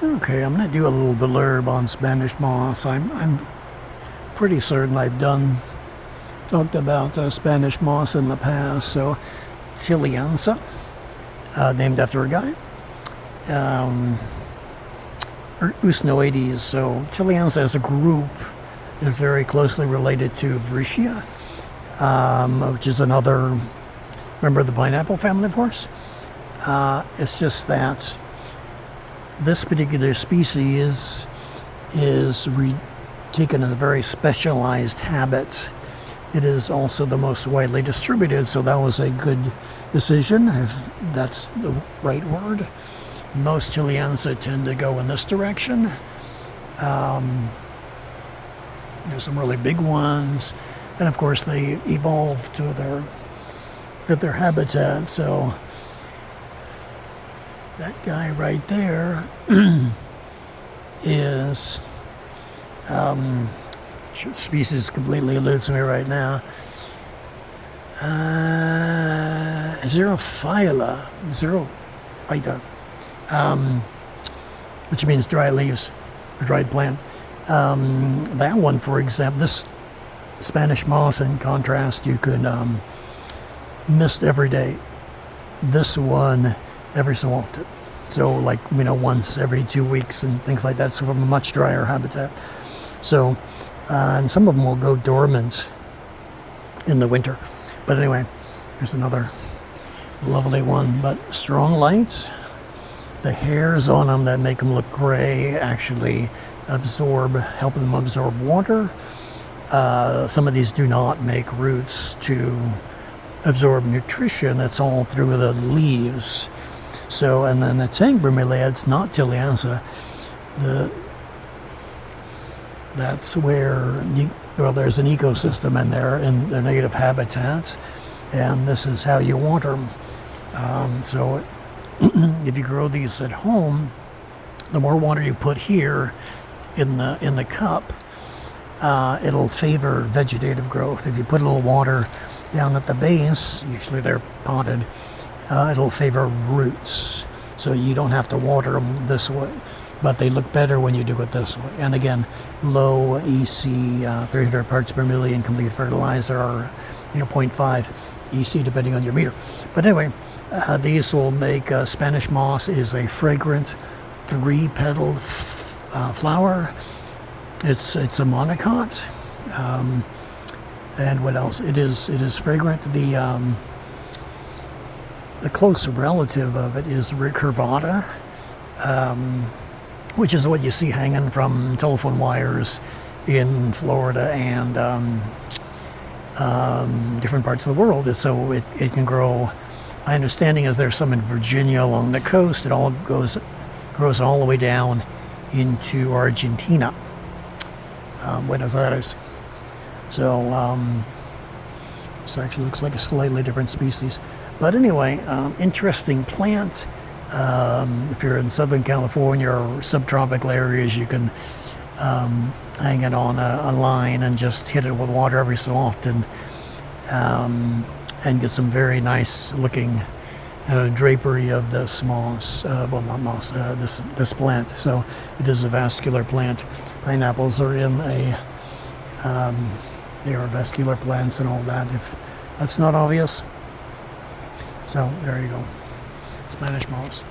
Okay, I'm going to do a little blurb on Spanish moss. I'm pretty certain I've talked about Spanish moss in the past. So, Chileanza, named after a guy. Usnoides. So, Chileanza as a group is very closely related to Vricia, which is another member of the pineapple family, of course. It's just that this particular species is taken in a very specialized habit. It is also the most widely distributed, so that was a good decision, if that's the right word. Most Chileanza tend to go in this direction. There's some really big ones, and of course they evolve to fit their habitat. So that guy right there is species completely eludes me right now. Xerophyta, which means dry leaves or dried plant. That one, for example, this Spanish moss, in contrast, you could mist every day. This one every so often. So like, once every 2 weeks and things like that. So from a much drier habitat. So, and some of them will go dormant in the winter. But anyway, here's another lovely one. But strong light. The hairs on them that make them look gray actually help them absorb water. Some of these do not make roots to absorb nutrition. It's all through the leaves. So, and then the tank bromeliads, not Chileanza, that's where there's an ecosystem in there in their native habitats, and this is how you water them. So if you grow these at home, the more water you put here in the cup, it'll favor vegetative growth. If you put a little water down at the base, usually they're potted, it'll favor roots. So you don't have to water them this way, but they look better when you do it this way. And again, low EC, 300 parts per million complete fertilizer, or 0.5 EC depending on your meter. But anyway, these will make Spanish moss is a fragrant 3-petaled flower. It's a monocot. And what else? It is fragrant. The close relative of it is recurvata, which is what you see hanging from telephone wires in Florida and different parts of the world. And so it can grow. My understanding is there's some in Virginia along the coast. It all grows all the way down into Argentina, Buenos Aires. So this actually looks like a slightly different species. But anyway, interesting plant. If you're in Southern California or subtropical areas, you can hang it on a line and just hit it with water every so often, and get some very nice looking drapery of this moss. Well, not moss, this plant. So it is a vascular plant. Pineapples are they are vascular plants and all that, if that's not obvious. So there you go, Spanish moss.